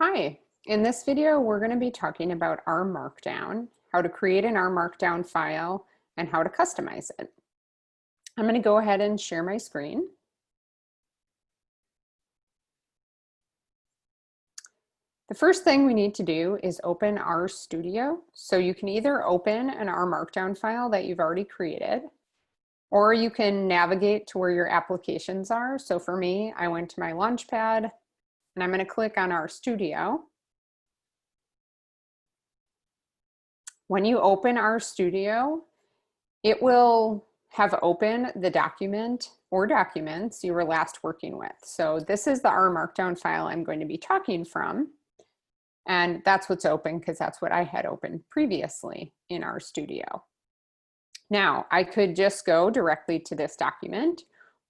Hi, in this video, we're going to be talking about R Markdown, how to create an R Markdown file, and how to customize it. I'm going to go ahead and share my screen. The first thing we need to do is open RStudio. So you can either open an R Markdown file that you've already created, or you can navigate to where your applications are. So for me, I went to my Launchpad, and I'm going to click on RStudio. When you open RStudio, it will have open the document or documents you were last working with. So this is the R Markdown file I'm going to be talking from. And that's what's open because that's what I had opened previously in RStudio. Now, I could just go directly to this document,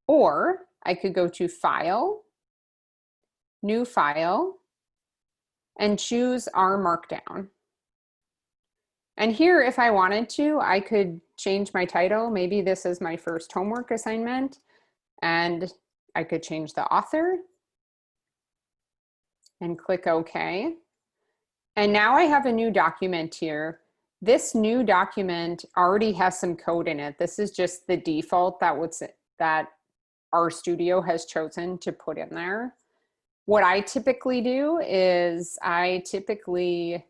or I could go to File, New File, and choose R Markdown. And here, if I wanted to, I could change my title. Maybe this is my first homework assignment, and I could change the author and click OK. And now I have a new document here. This new document already has some code in it. This is just the default that RStudio has chosen to put in there. What I typically do is I typically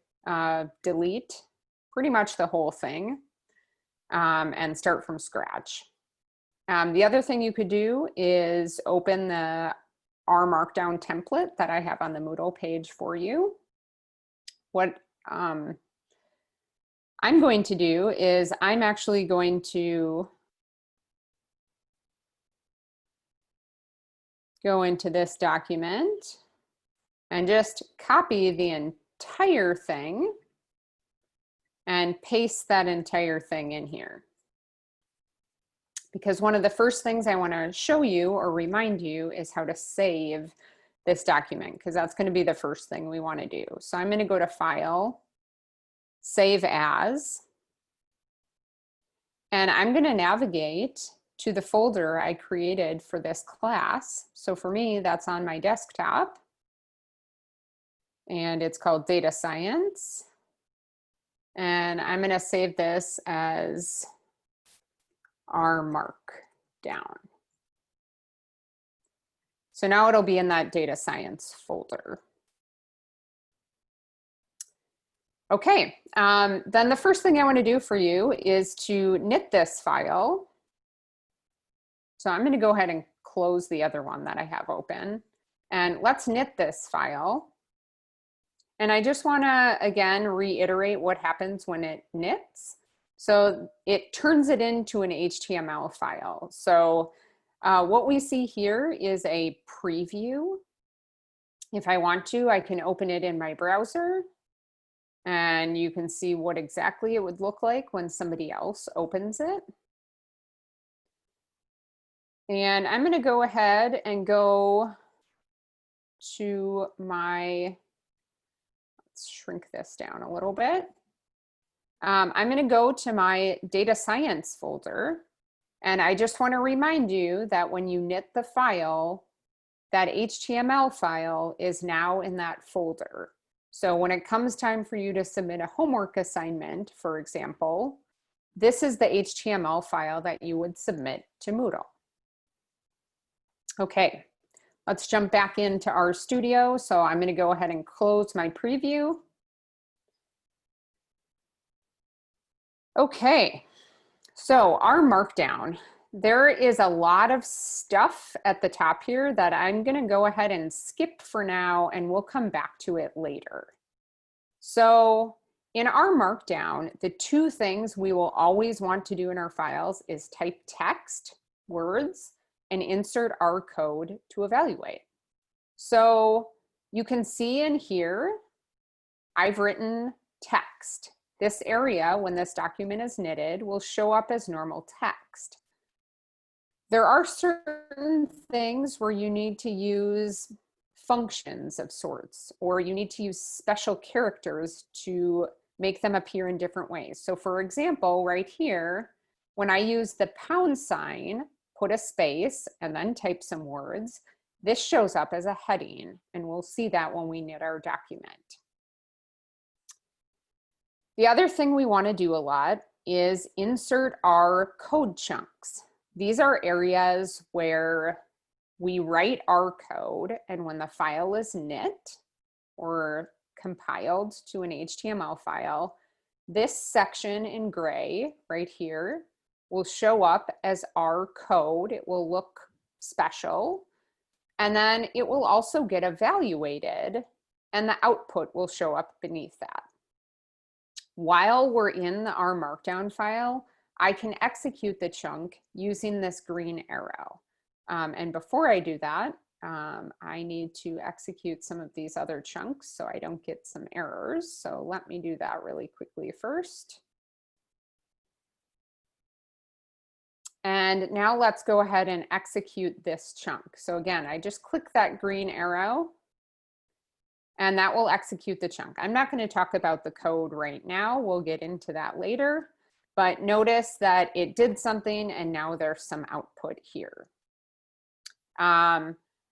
delete pretty much the whole thing and start from scratch. The other thing you could do is open the R Markdown template that I have on the Moodle page for you. What I'm going to do is I'm actually going to go into this document and just copy the entire thing and paste that entire thing in here. Because one of the first things I want to show you or remind you is how to save this document, because that's going to be the first thing we want to do. So I'm going to go to File, Save As, and I'm going to navigate to the folder I created for this class. So for me, that's on my desktop, and it's called Data Science. And I'm going to save this as R Markdown. So now it'll be in that data science folder. Okay, then the first thing I want to do for you is to knit this file. So I'm going to go ahead and close the other one that I have open. And let's knit this file. And I just want to, again, reiterate what happens when it knits. So it turns it into an HTML file. So what we see here is a preview. If I want to, I can open it in my browser, and you can see what exactly it would look like when somebody else opens it. And I'm going to go ahead and go to my, let's shrink this down a little bit. I'm going to go to my data science folder. And I just want to remind you that when you knit the file, that HTML file is now in that folder. So when it comes time for you to submit a homework assignment, for example, this is the HTML file that you would submit to Moodle. Okay, let's jump back into RStudio. So I'm going to go ahead and close my preview. Okay. So R Markdown, there is a lot of stuff at the top here that I'm going to go ahead and skip for now, and we'll come back to it later. So in R Markdown, the two things we will always want to do in our files is type text, words, and insert R code to evaluate. So you can see in here, I've written text. This area, when this document is knitted, will show up as normal text. There are certain things where you need to use functions of sorts, or you need to use special characters to make them appear in different ways. So for example, right here, when I use the pound sign, put a space, and then type some words, this shows up as a heading, and we'll see that when we knit our document. The other thing we want to do a lot is insert our code chunks. These are areas where we write our code, and when the file is knit or compiled to an HTML file, this section in gray right here will show up as our code. It will look special, and then it will also get evaluated, and the output will show up beneath that. While we're in the R Markdown file, I can execute the chunk using this green arrow. And before I do that, I need to execute some of these other chunks so I don't get some errors. So let me do that really quickly first. And now let's go ahead and execute this chunk. So again, I just click that green arrow, and that will execute the chunk. I'm not going to talk about the code right now. We'll get into that later. But notice that it did something, and now there's some output here.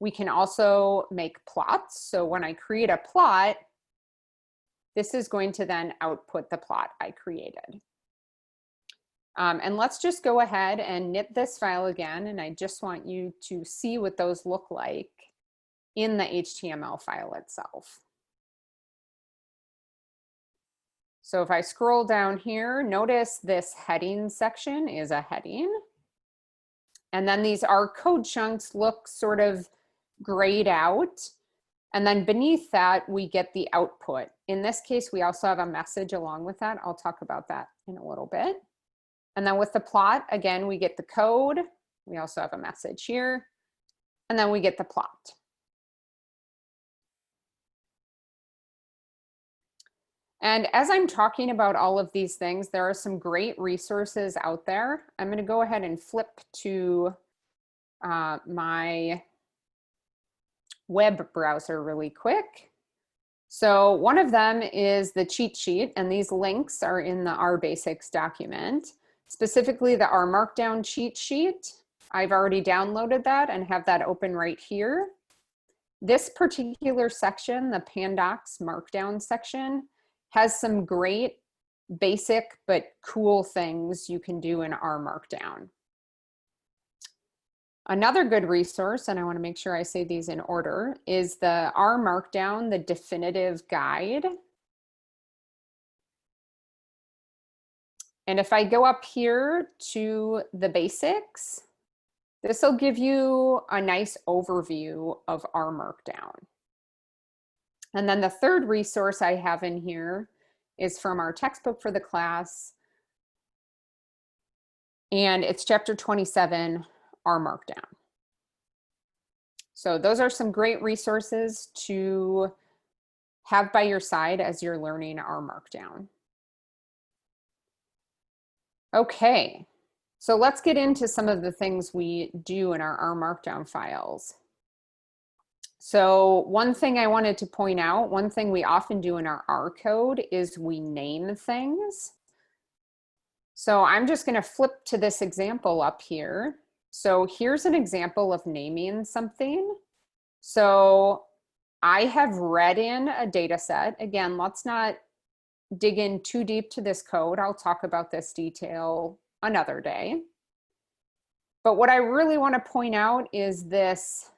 We can also make plots. So when I create a plot, this is going to then output the plot I created. And let's just go ahead and knit this file again. And I just want you to see what those look like in the HTML file itself. So if I scroll down here, notice this heading section is a heading. And then these R code chunks look sort of grayed out. And then beneath that, we get the output. In this case, we also have a message along with that. I'll talk about that in a little bit. And then with the plot, again, we get the code. We also have a message here. And then we get the plot. And as I'm talking about all of these things, there are some great resources out there. I'm going to go ahead and flip to my web browser really quick. So one of them is the cheat sheet, and these links are in the R Basics document, specifically the R Markdown cheat sheet. I've already downloaded that and have that open right here. This particular section, the Pandocs Markdown section, has some great basic but cool things you can do in R Markdown. Another good resource, and I want to make sure I say these in order, is the R Markdown, the definitive guide. And if I go up here to the basics, this will give you a nice overview of R Markdown. And then the third resource I have in here is from our textbook for the class. And it's chapter 27, R Markdown. So those are some great resources to have by your side as you're learning R Markdown. Okay, so let's get into some of the things we do in our R Markdown files. So one thing I wanted to point out, one thing we often do in our R code is we name things. So I'm just going to flip to this example up here. So here's an example of naming something. So I have read in a data set. Again, let's not dig in too deep to this code. I'll talk about this detail another day. But what I really want to point out is this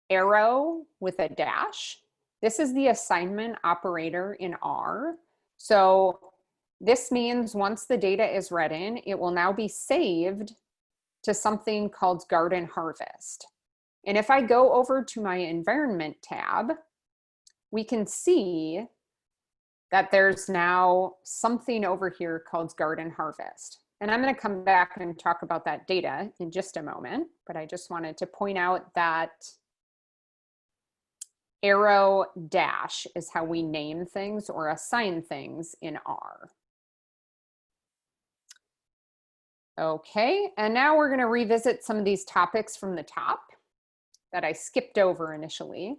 arrow with a dash. This is the assignment operator in R. So this means once the data is read in, it will now be saved to something called Garden Harvest. And if I go over to my environment tab, we can see that there's now something over here called Garden Harvest. And I'm going to come back and talk about that data in just a moment, but I just wanted to point out that arrow dash is how we name things or assign things in R. Okay, and now we're going to revisit some of these topics from the top that I skipped over initially.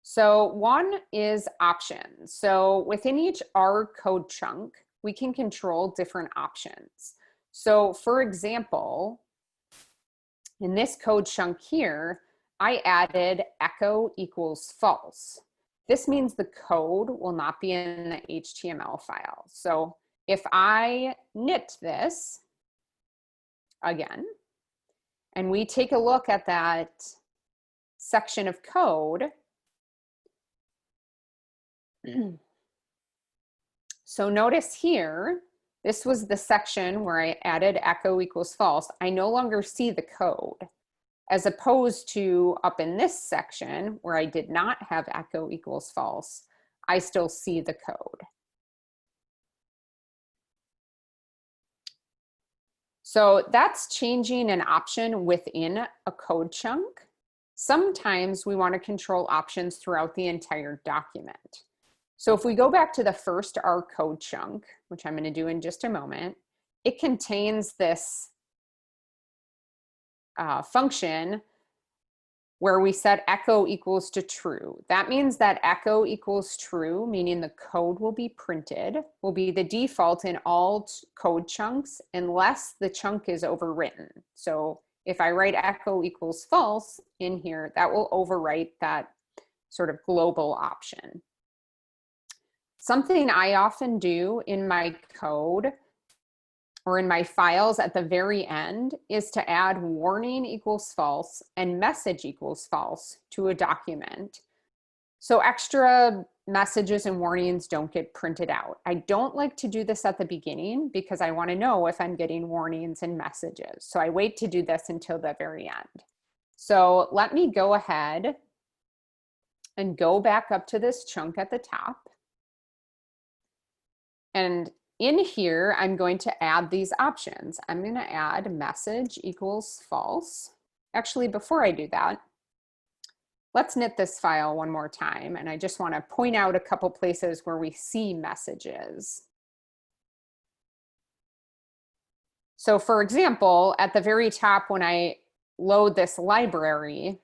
So one is options. So within each R code chunk, we can control different options. So for example, In this code chunk here, I added echo equals false. This means the code will not be in the HTML file. So if I knit this again, and we take a look at that section of code, so notice here, this was the section where I added echo equals false. I no longer see the code, as opposed to up in this section where I did not have echo equals false, I still see the code. So that's changing an option within a code chunk. Sometimes we want to control options throughout the entire document. So if we go back to the first R code chunk, which I'm going to do in just a moment, it contains this function where we set echo equals to true. That means that echo equals true, meaning the code will be printed, will be the default in all code chunks unless the chunk is overwritten. So if I write echo equals false in here, that will overwrite that sort of global option. Something I often do in my code or in my files at the very end is to add warning equals false and message equals false to a document. So extra messages and warnings don't get printed out. I don't like to do this at the beginning because I want to know if I'm getting warnings and messages. So I wait to do this until the very end. So let me go ahead and go back up to this chunk at the top. And in here, I'm going to add these options. I'm going to add message equals false. Actually, before I do that, let's knit this file one more time. And I just want to point out a couple places where we see messages. So for example, at the very top, when I load this library,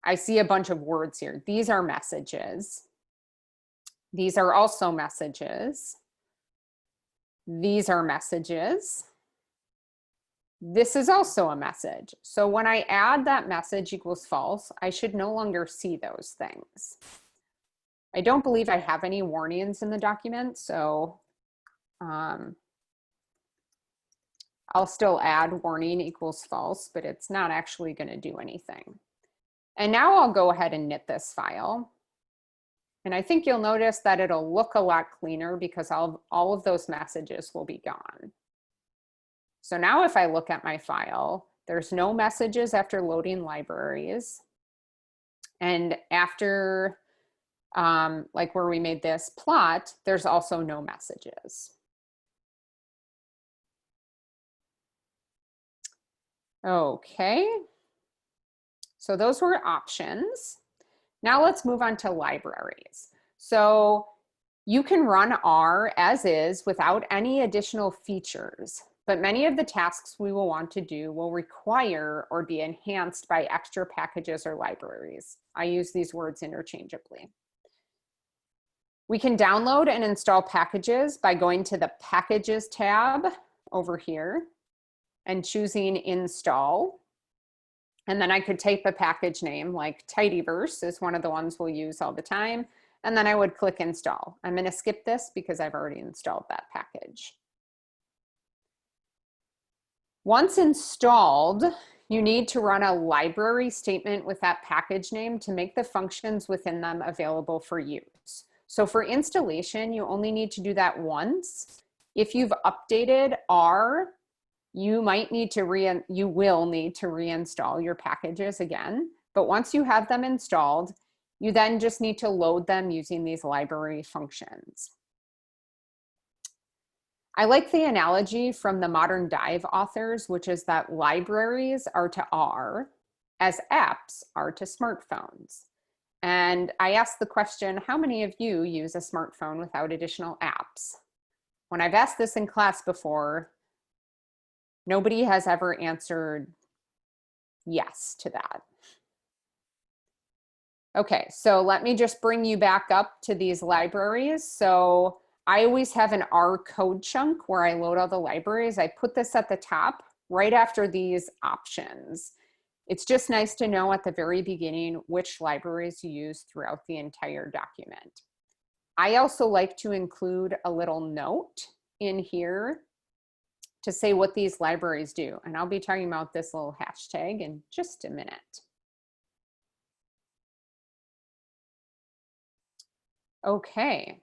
I see a bunch of words here. These are messages. These are also messages. These are messages. This is also a message. So when I add that message equals false, I should no longer see those things. I don't believe I have any warnings in the document, so I'll still add warning equals false, but it's not actually going to do anything. And now I'll go ahead and knit this file. And I think you'll notice that it'll look a lot cleaner because all of those messages will be gone. So now if I look at my file, there's no messages after loading libraries. And after, like where we made this plot, there's also no messages. Okay, so those were options. Now let's move on to libraries. So you can run R as is without any additional features, but many of the tasks we will want to do will require or be enhanced by extra packages or libraries. I use these words interchangeably. We can download and install packages by going to the Packages tab over here and choosing Install. And then I could type a package name like Tidyverse is one of the ones we'll use all the time. And then I would click install. I'm going to skip this because I've already installed that package. Once installed, you need to run a library statement with that package name to make the functions within them available for use. So for installation, you only need to do that once. If you've updated R, you will need to reinstall your packages again. But once you have them installed, you then just need to load them using these library functions. I like the analogy from the Modern Dive authors, which is that libraries are to R as apps are to smartphones. And I asked the question, how many of you use a smartphone without additional apps? When I've asked this in class before, nobody has ever answered yes to that. Okay, so let me just bring you back up to these libraries. So I always have an R code chunk where I load all the libraries. I put this at the top right after these options. It's just nice to know at the very beginning which libraries you use throughout the entire document. I also like to include a little note in here to say what these libraries do. And I'll be talking about this little hashtag in just a minute. Okay,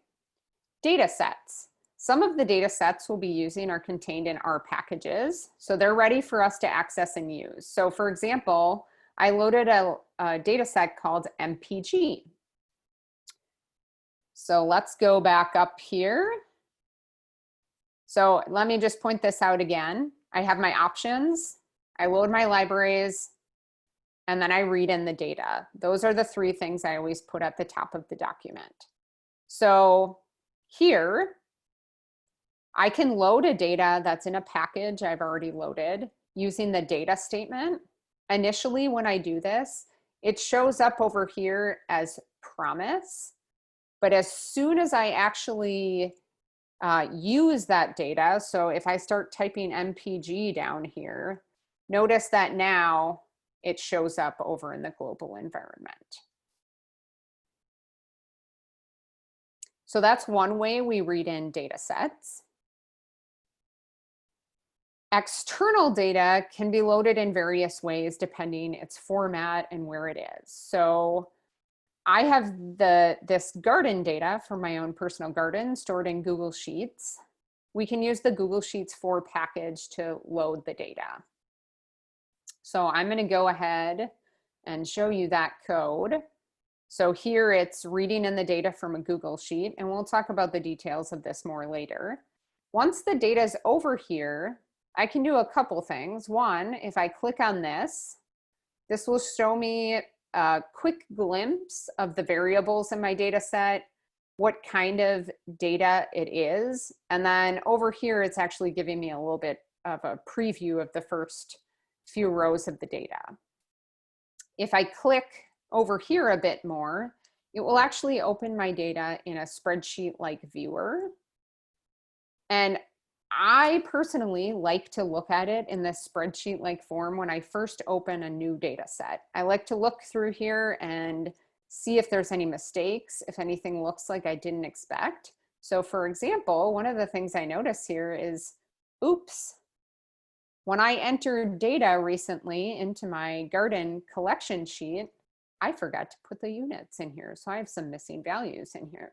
data sets. Some of the data sets we'll be using are contained in R packages, so they're ready for us to access and use. So for example, I loaded a data set called MPG. So let's go back up here. So let me just point this out again. I have my options, I load my libraries, and then I read in the data. Those are the three things I always put at the top of the document. So here, I can load a data that's in a package I've already loaded using the data statement. Initially, when I do this, it shows up over here as promise. But as soon as I actually use that data, so if I start typing MPG down here, notice that now it shows up over in the global environment. So that's one way we read in data sets. External data can be loaded in various ways depending its format and where it is. So I have this garden data for my own personal garden stored in Google Sheets. We can use the Google Sheets 4 package to load the data. So I'm going to go ahead and show you that code. So here it's reading in the data from a Google Sheet, and we'll talk about the details of this more later. Once the data is over here, I can do a couple things. One, if I click on this, this will show me a quick glimpse of the variables in my data set, what kind of data it is. And then over here, it's actually giving me a little bit of a preview of the first few rows of the data. If I click over here a bit more, it will actually open my data in a spreadsheet-like viewer. And I personally like to look at it in this spreadsheet-like form when I first open a new data set. I like to look through here and see if there's any mistakes, if anything looks like I didn't expect. So for example, one of the things I notice here is, oops, when I entered data recently into my garden collection sheet, I forgot to put the units in here. So I have some missing values in here.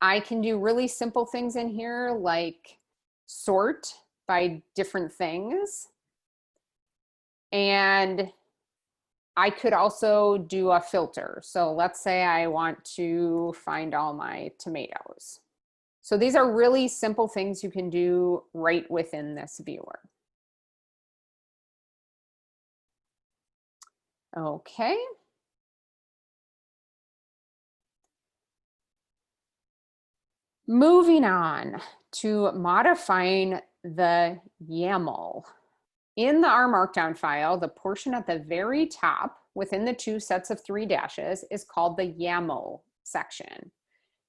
I can do really simple things in here like sort by different things. And I could also do a filter. So let's say I want to find all my tomatoes. So these are really simple things you can do right within this viewer. Okay. Moving on to modifying the YAML. In the R Markdown file, the portion at the very top within the two sets of 3 dashes is called the YAML section.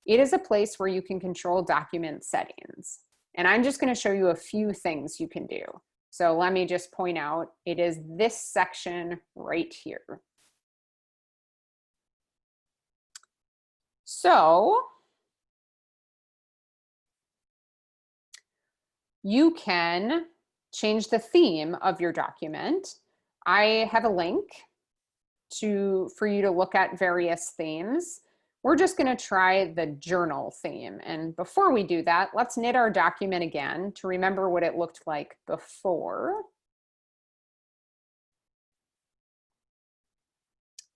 It is a place where you can control document settings. And I'm just going to show you a few things you can do. So let me just point out, it is this section right here. So you can change the theme of your document. I have a link for you to look at various themes. We're just going to try the journal theme. And before we do that, let's knit our document again to remember what it looked like before.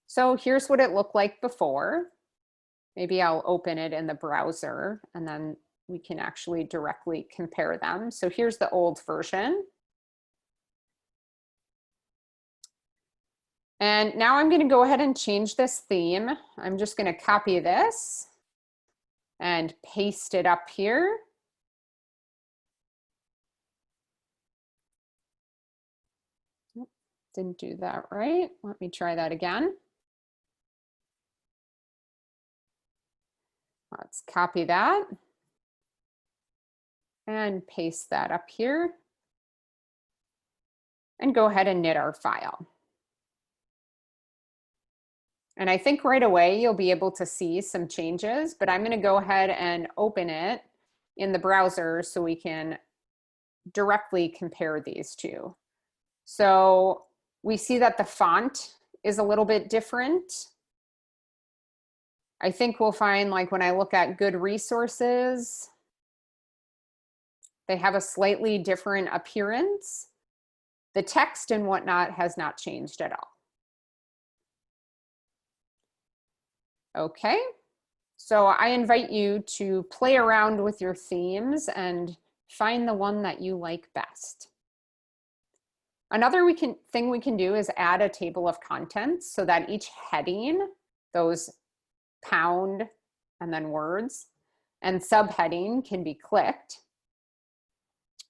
So here's what it looked like before. Maybe I'll open it in the browser and then we can actually directly compare them. So here's the old version. And now I'm going to go ahead and change this theme. I'm just going to copy this and paste it up here. Didn't do that right. Let me try that again. Let's copy that and paste that up here. and go ahead and knit our file. And I think right away you'll be able to see some changes, but I'm going to go ahead and open it in the browser so we can directly compare these two. So we see that the font is a little bit different. I think we'll find, like, when I look at good resources, they have a slightly different appearance. The text and whatnot has not changed at all. Okay, so I invite you to play around with your themes and find the one that you like best. Another thing we can do is add a table of contents so that each heading, those pound and then words, and subheading can be clicked.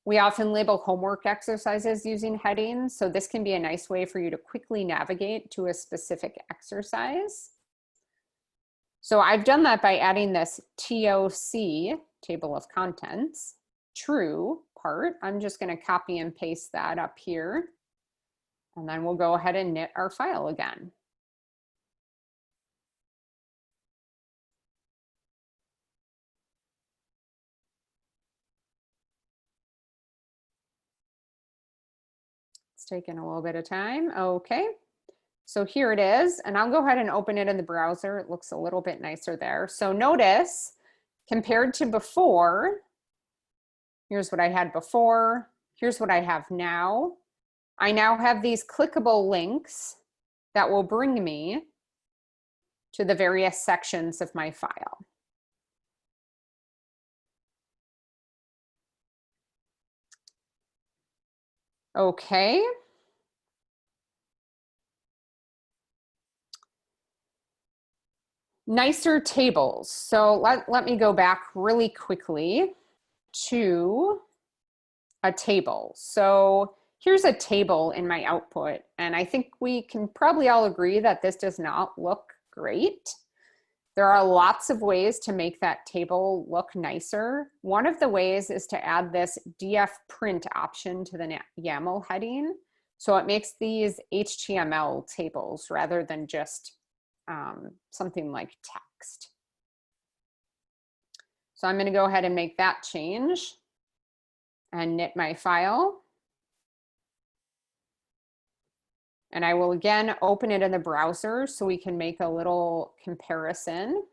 We often label homework exercises using headings, so this can be a nice way for you to quickly navigate to a specific exercise. So I've done that by adding this TOC, table of contents, true part. I'm just going to copy and paste that up here. And then we'll go ahead and knit our file again. It's taking a little bit of time. Okay. So here it is, and I'll go ahead and open it in the browser. It looks a little bit nicer there. So notice, compared to before, here's what I had before, here's what I have now. I now have these clickable links that will bring me to the various sections of my file. Okay. Nicer tables. So let me go back really quickly to a table. So here's a table in my output, and I think we can probably all agree that this does not look great. There are lots of ways to make that table look nicer. One of the ways is to add this df print option to the YAML heading. So it makes these HTML tables rather than just something like text. So I'm going to go ahead and make that change and knit my file. And I will again open it in the browser so we can make a little comparison.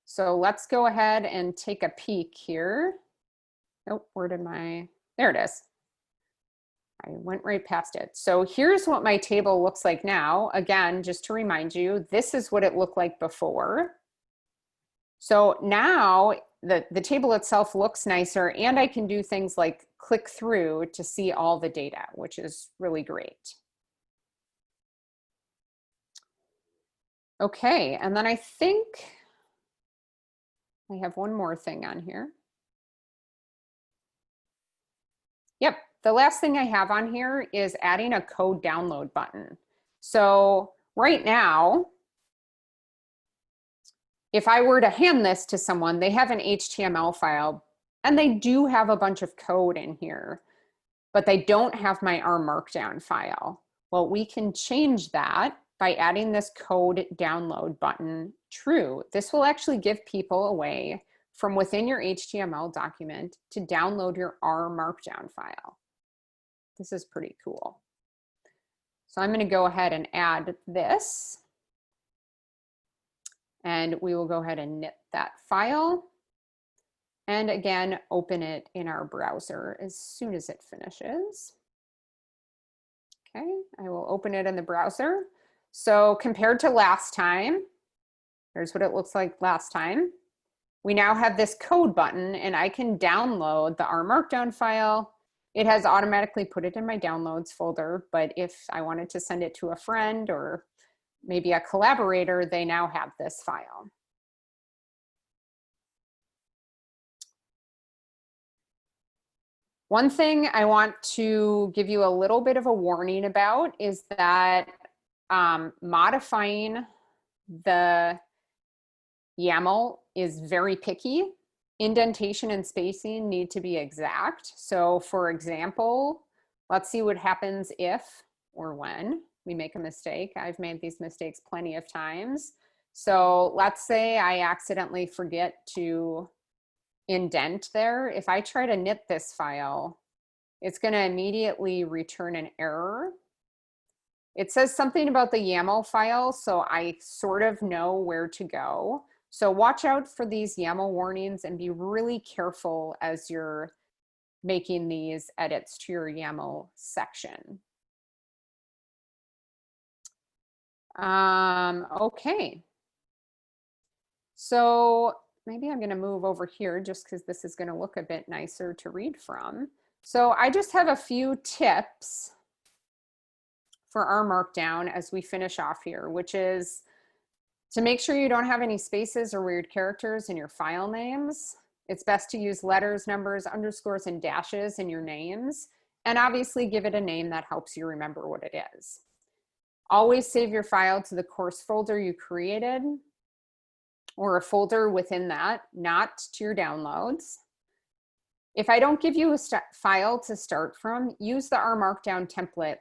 So let's go ahead and take a peek here. Oh, where did there it is. I went right past it. So here's what my table looks like now. Again, just to remind you, this is what it looked like before. So now the table itself looks nicer, and I can do things like click through to see all the data, which is really great. Okay, and then I think I have one more thing on here. Yep, the last thing I have on here is adding a code download button. So right now, if I were to hand this to someone, they have an HTML file and they do have a bunch of code in here, but they don't have my R Markdown file. Well, we can change that by adding this code download button true. This will actually give people a way from within your HTML document to download your R Markdown file. This is pretty cool. So I'm going to go ahead and add this. And we will go ahead and knit that file. And again, open it in our browser as soon as it finishes. Okay, I will open it in the browser. So compared to last time, here's what it looks like last time. We now have this code button, and I can download the R Markdown file. It has automatically put it in my downloads folder, but if I wanted to send it to a friend or maybe a collaborator, they now have this file. One thing I want to give you a little bit of a warning about is that modifying the YAML is very picky. Indentation and spacing need to be exact. So for example, Let's see what happens if or when we make a mistake. I've made these mistakes plenty of times. So let's say I accidentally forget to indent there. If I try to knit this file, it's going to immediately return an error. It says something about the YAML file, so I sort of know where to go. So watch out for these YAML warnings and be really careful as you're making these edits to your YAML section. Okay. So maybe I'm going to move over here just because this is going to look a bit nicer to read from. So I just have a few tips for R Markdown as we finish off here, which is to make sure you don't have any spaces or weird characters in your file names. It's best to use letters, numbers, underscores, and dashes in your names, and obviously give it a name that helps you remember what it is. Always save your file to the course folder you created, or a folder within that, not to your downloads. If I don't give you a file to start from, use the R Markdown template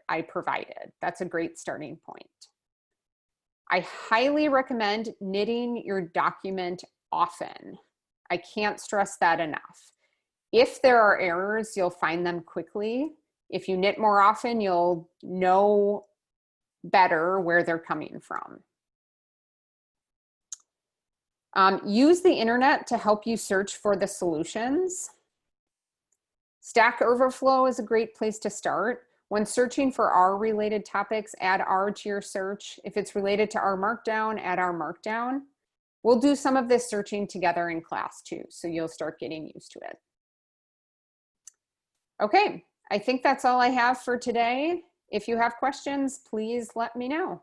I provided. That's a great starting point. I highly recommend knitting your document often. I can't stress that enough. If there are errors, you'll find them quickly. If you knit more often, you'll know better where they're coming from. Use the internet to help you search for the solutions. Stack Overflow is a great place to start. When searching for R-related topics, add R to your search. If it's related to R Markdown, add R Markdown. We'll do some of this searching together in class too, so you'll start getting used to it. Okay, I think that's all I have for today. If you have questions, please let me know.